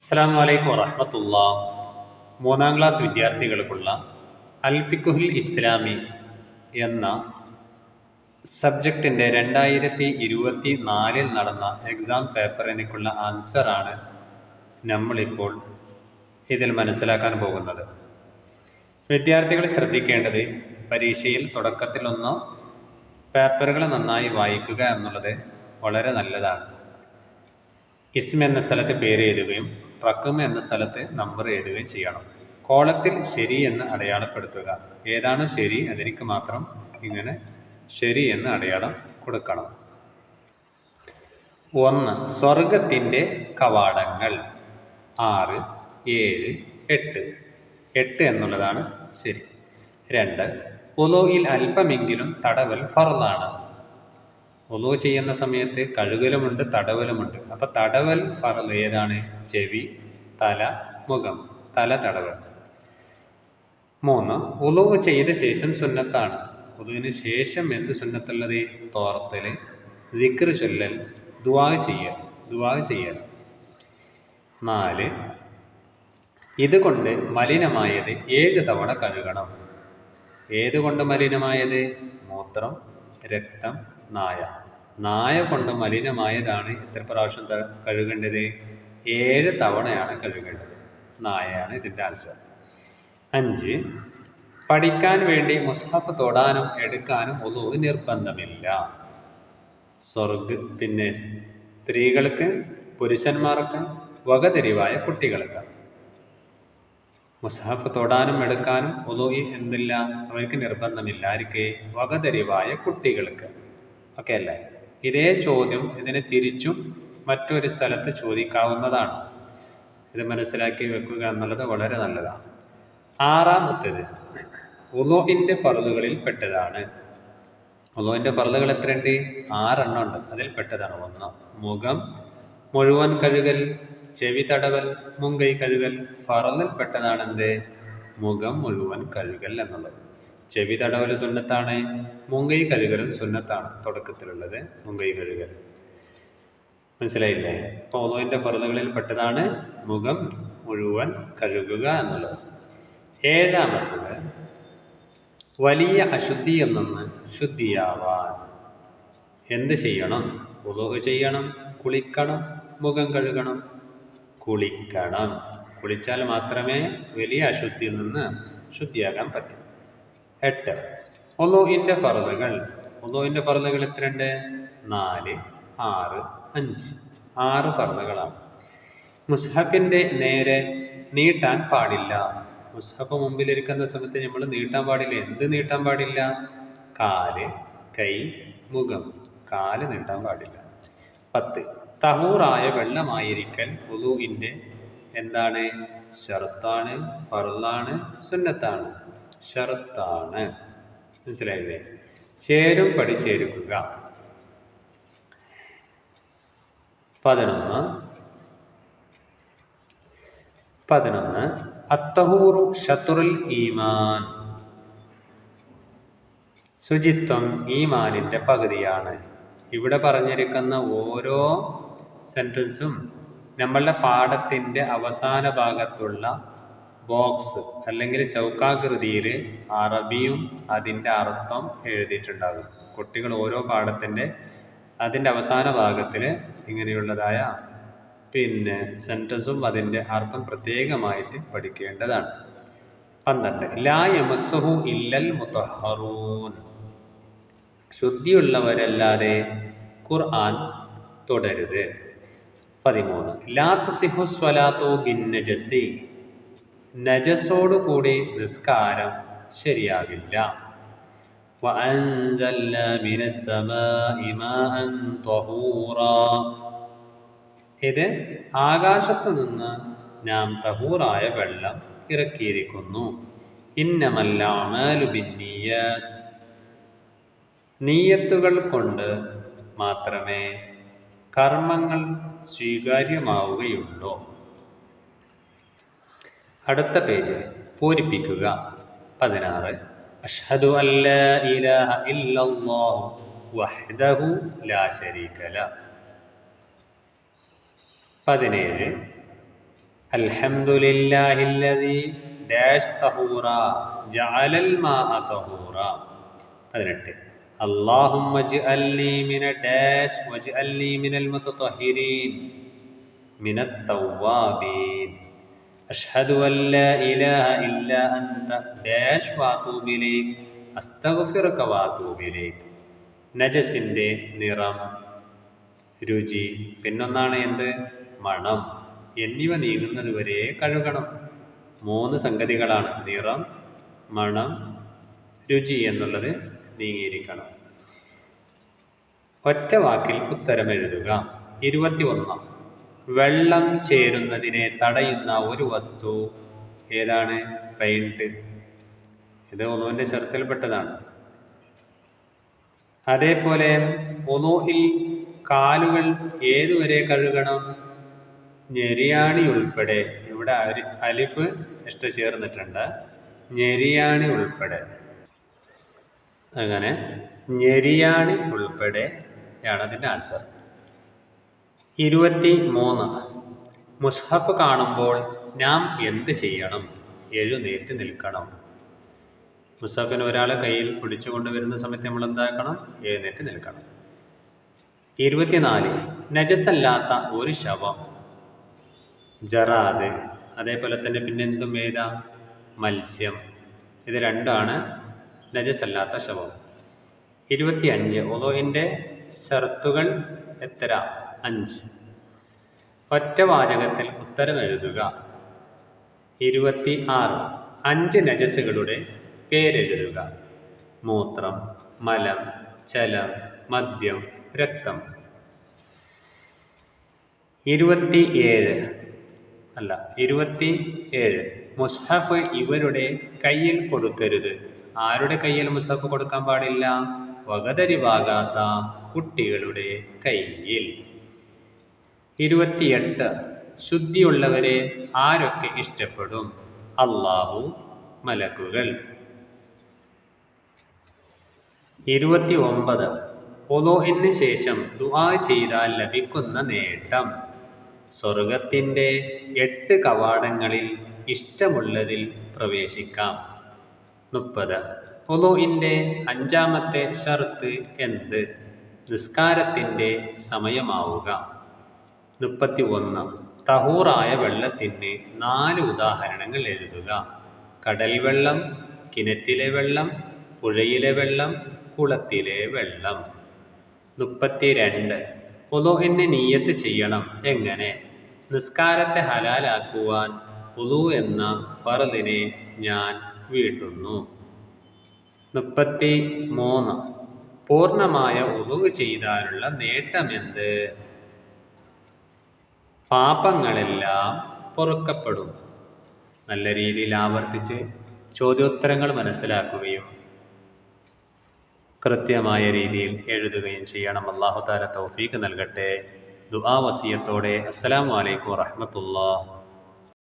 അസ്സലാമു അലൈക്കും വറഹ്മത്തുള്ളാഹി. മൂന്നാം ക്ലാസ് വിദ്യാർത്ഥികൾക്കുള്ള അൽ ഫിഖ്ഹുൽ ഇസ്ലാമി എന്ന സബ്ജക്റ്റിൻ്റെ 2024 നടന്ന എക്സാം പേപ്പറിനുള്ള ആൻസറാണ് നമ്മളിപ്പോൾ ഇതിൽ മനസ്സിലാക്കാൻ പോകുന്നത്. വിദ്യാർത്ഥികൾ ശ്രദ്ധിക്കേണ്ടത് പരീക്ഷയിൽ തുടക്കത്തിലൊന്ന് പേപ്പറുകൾ നന്നായി വായിക്കുക എന്നുള്ളത് വളരെ നല്ലതാണ്. ഇസ്മ എന്ന സ്ഥലത്ത് പേര് എഴുതുകയും റഖം എന്ന സ്ഥലത്ത് നമ്പർ എഴുതുകയും ചെയ്യണം. കോളത്തിൽ ശരി എന്ന് അടയാളപ്പെടുത്തുക. ഏതാണോ ശരി അതിലേക്ക് മാത്രം ഇങ്ങനെ ശരി എന്ന് അടയാളം കൊടുക്കണം. 1. സ്വർഗത്തിൻ്റെ കവാടങ്ങൾ. 6, 7, 8. 8 എന്നുള്ളതാണ് ശരി. 2. വുളൂഇൽ അല്പമെങ്കിലും തടവൽ ഫർളാണ്. വുളൂ ചെയ്യുന്ന സമയത്ത് കഴുകലുമുണ്ട് തടവലുമുണ്ട്. അപ്പോൾ തടവൽ ഫർള് ഏതാണ്? ചെവി, തല, മുഖം. തല തടവൽ. 3. വുളൂ ചെയ്ത ശേഷം സുന്നത്താണ്. വുളൂവിന് ശേഷം എന്ത് സുന്നത്തുള്ളത്? തോർത്തൽ, ദിക്ർ ചൊല്ലൽ, ദുആ ചെയ്യൽ. 4. ഇതുകൊണ്ട് മലിനമായത് 7 തവണ കഴുകണം. ഏതുകൊണ്ട് മലിനമായത്? മൂത്രം, രക്തം, നായ കൊണ്ട് മലിനമായതാണ് എത്ര പ്രാവശ്യം കഴുകേണ്ടത്? 7 തവണയാണ് കഴുകേണ്ടത്. നായയാണ് ഇതിൻ്റെ ആൻസർ. 5. പഠിക്കാൻ വേണ്ടി മുസ്ഹഫ് തൊടാനും എടുക്കാനും വുളൂ നിർബന്ധമില്ല. പിന്നെ സ്ത്രീകൾക്ക്, പുരുഷന്മാർക്ക്, വകതിരിവായ കുട്ടികൾക്ക്. മുസ്ഹഫ് തൊടാനും എടുക്കാനും വുളൂ എന്തില്ല? അവർക്ക് നിർബന്ധമില്ല. ആർക്ക്? വകതിരിവായ കുട്ടികൾക്ക്. ഓക്കെ അല്ലേ? ഇതേ ചോദ്യം ഇതിനെ തിരിച്ചും മറ്റൊരു സ്ഥലത്ത് ചോദിക്കാവുന്നതാണ്. ഇത് മനസ്സിലാക്കി വെക്കുക എന്നുള്ളത് വളരെ നല്ലതാണ്. 6. വുളൂഇൻ്റെ ഫർളുകളിൽ പെട്ടതാണ്. വുളൂഇൻ്റെ ഫർളുകൾ എത്രയുണ്ട്? 6 എണ്ണം ഉണ്ട്. അതിൽ പെട്ടതാണ്. 1. മുഖം മുഴുവൻ കഴുകൽ, ചെവി തടവൽ, മുൻകൈ കഴുകൽ. ഫർളിൽ പെട്ടതാണ് എന്ത്? മുഖം മുഴുവൻ കഴുകൽ എന്നുള്ളത്. ചെവി തടവൽ സുന്നത്താണ്, മുൻകൈ കഴുകലും സുന്നത്താണ്. തുടക്കത്തിലുള്ളത് മുൻകൈ കഴുകൽ. മനസ്സിലായില്ലേ? അപ്പോൾ വുളൂഇൻ്റെ ഫർളുകളിൽ പെട്ടതാണ് മുഖം മുഴുവൻ കഴുകുക എന്നുള്ളത്. 7. വലിയ അശുദ്ധിയിൽ നിന്ന് ശുദ്ധിയാവാൻ എന്ത് ചെയ്യണം? വുളൂ ചെയ്യണം, കുളിക്കണം, മുഖം കഴുകണം. കുളിച്ചാൽ മാത്രമേ വലിയ അശുദ്ധിയിൽ നിന്ന് ശുദ്ധിയാകാൻ പറ്റൂ. 8. വുളൂഇൻ്റെ ഫർളുകൾ. വുളൂഇൻ്റെ ഫർളുകൾ എത്രയുണ്ട്? 4, 6, 5. 6 ഫർളുകളാണ്. മുസ്ഹഫിൻ്റെ നേരെ നീട്ടാൻ പാടില്ല. മുസ്ഹഫ് മുമ്പിലിരിക്കുന്ന സമയത്ത് നമ്മൾ നീട്ടാൻ പാടില്ല. എന്ത് നീട്ടാൻ പാടില്ല? കാല്, കൈ, മുഖം. കാല് നീട്ടാൻ പാടില്ല. 10. തഹൂറായ വെള്ളമായിരിക്കൽ വുളൂഇൻ്റെ എന്താണ്? ശർത്താണ്, ഫർളാണ്, സുന്നത്താണ്? ശർത്താണ്. മനസ്സിലായില്ലേ? ചേരും പടി ചേരുക. 11. അത്തഹൂറു ഷത്റുൽ ഈമാൻ. ശുചിത്വം ഈമാനിൻ്റെ പകുതിയാണ്. ഇവിടെ പറഞ്ഞിരിക്കുന്ന ഓരോ സെൻറ്റൻസും നമ്മളുടെ പാഠത്തിൻ്റെ അവസാന ഭാഗത്തുള്ള ബോക്സ് അല്ലെങ്കിൽ ചൗക്കാകൃതിയിൽ അറബിയും അതിൻ്റെ അർത്ഥം എഴുതിയിട്ടുണ്ടാകും. കുട്ടികൾ ഓരോ പാഠത്തിൻ്റെ അതിൻ്റെ അവസാന ഭാഗത്തിൽ ഇങ്ങനെയുള്ളതായ സെൻറ്റൻസും അതിൻ്റെ അർത്ഥം പ്രത്യേകമായിട്ട് പഠിക്കേണ്ടതാണ്. 12. ലാ യമസ്സുഹു ഇല്ലൽ മുതഹ്ഹറൂൻ. ശുദ്ധിയുള്ളവരല്ലാതെ ഖുർആൻ തുടരുത്. 13. ലാ തസിഹു സ്വലാത്തു ബിൻ നജസി. നജസോടു കൂടി നിസ്കാരം ശരിയാവില്ല. വഅൻസൽനാ മിനസ് സമാഇ മാഅൻ തഹൂറാ. ഇത് ആകാശത്തു നിന്ന് നാം തഹൂറായ വെള്ളം ഇറക്കിയിരിക്കുന്നു. ഇന്നമൽ അഅ്മാലു ബിന്നിയാത്ത്. നീയത്തുകൾ കൊണ്ട് മാത്രമേ കർമ്മങ്ങൾ സ്വീകാര്യമാവുകയുള്ളൂ. അടുത്ത പേജ് പൂരിപ്പിക്കുക. 16. അഷ്ഹദു അല്ലാ ഇലാഹ ഇല്ലല്ലാഹു വഹ്ദഹു ലാ ശരീക ലഹ്. 17. അൽഹംദുലില്ലാഹില്ലദീ ഡാഷ് തഹൂറ ജഅലൽ മാഅ തഹൂറ. 18 അല്ലാഹുമ്മ ജ്അൽനി മിന ഡാഷ് വജ്അൽനി മിനൽ മുതത്വഹിരീൻ മിനത് തവ്വാബീൻ. അഷ്ഹദു അല്ലാ ഇലാഹ ഇല്ലാ അൻത ഡാഷ് വഅതൂബു ഇലൈക് അസ്തഗ്ഫിറുക വഅതൂബു ഇലൈക്. നജസിൻ്റെ നിറം, രുചി, പിന്നൊന്നാണ് എന്ത്, മണം എന്നിവ നീങ്ങുന്നത് വരെ കഴുകണം. 3 സംഗതികളാണ്: നിറം, മണം, രുചി എന്നുള്ളത് നീങ്ങിയിരിക്കണം. ഒറ്റ വാക്കിൽ ഉത്തരം എഴുതുക. 21 വെള്ളം ചേരുന്നതിനെ തടയുന്ന ഒരു വസ്തു ഏതാണ്? പെയിന്റ്. ഇത് ഒന്നുവിൻ്റെ ഷർത്തിൽപ്പെട്ടതാണ്. അതേപോലെ ഒന്നുഹിൽ കാലുകൾ ഏതുവരെ കഴുകണം? ഞെരിയാണി ഉൾപ്പെടെ. ഇവിടെ അലിഫ് ഇഷ്ട ചേർന്നിട്ടുണ്ട്. ഞെരിയാണി ഉൾപ്പെടെ. അങ്ങനെ ഞെരിയാണി ഉൾപ്പെടെയാണ് അതിൻ്റെ ആൻസർ. 23 മുസ്ഹഫ് കാണുമ്പോൾ നാം എന്ത് ചെയ്യണം? എഴുന്നേറ്റ് നിൽക്കണം. മുസ്ഹഫിന് ഒരാളെ കയ്യിൽ പിടിച്ചു കൊണ്ടുവരുന്ന സമയത്ത് നമ്മൾ എന്താക്കണം? എഴുന്നേറ്റ് നിൽക്കണം. 24 നജസല്ലാത്ത ഒരു ശവം, ജറാദ്. അതേപോലെ തന്നെ പിന്നെ എന്തും എഴുതാം, മത്സ്യം. ഇത് രണ്ടാണ് നജസല്ലാത്ത ശവം. 25 വുളൂഇൻ്റെ ഷർത്തുകൾ എത്ര? 5. ഒറ്റ വാചകത്തിൽ ഉത്തരം എഴുതുക. 26 5 നജസുകളുടെ പേരെഴുതുക. മൂത്രം, മലം, ചലം, മദ്യം, രക്തം. 27 മുസ്ഹഫ് ഇവരുടെ കയ്യിൽ കൊടുക്കരുത്. ആരുടെ കയ്യിൽ മുസ്ഹഫ് കൊടുക്കാൻ പാടില്ല? വകതിരിവാകാത്ത കുട്ടികളുടെ കയ്യിൽ. 28 ശുദ്ധിയുള്ളവരെ ആരൊക്കെ ഇഷ്ടപ്പെടും? അല്ലാഹു, മലക്കുകൾ. 29 വുളൂഇന് ശേഷം ദുആ ചെയ്താൽ ലഭിക്കുന്ന നേട്ടം. സ്വർഗത്തിൻ്റെ 8 കവാടങ്ങളിൽ ഇഷ്ടമുള്ളതിൽ പ്രവേശിക്കാം. 30 വുളൂഇൻ്റെ 5-ാമത്തെ ഷർത്ത് എന്ത്? നിസ്കാരത്തിൻ്റെ സമയമാവുക. 31 തഹൂറായ വെള്ളത്തിന് 4 ഉദാഹരണങ്ങൾ എഴുതുക. കടൽ വെള്ളം, കിണറ്റിലെ വെള്ളം, പുഴയിലെ വെള്ളം, കുളത്തിലെ വെള്ളം. 32 വുളൂഇന് നിയ്യത്ത് ചെയ്യണം. എങ്ങനെ? നിസ്കാരത്തെ ഹലാലാക്കുവാൻ വുളൂ എന്ന ഫർദിനെ ഞാൻ വീട്ടുന്നു. 33 പൂർണ്ണമായ വുളൂ ചെയ്താലുള്ള നേട്ടമെന്ത്? പാപങ്ങളെല്ലാം പൊറുക്കപ്പെടും. നല്ല രീതിയിൽ ആവർത്തിച്ച് ചോദ്യോത്തരങ്ങൾ മനസ്സിലാക്കുകയും കൃത്യമായ രീതിയിൽ എഴുതുകയും ചെയ്യണം. അല്ലാഹു തആല തൗഫീഖ് നൽകട്ടെ. ദുആ വസിയത്തോടെ അസ്സലാമു അലൈക്കും വറഹ്മത്തുള്ളാഹി.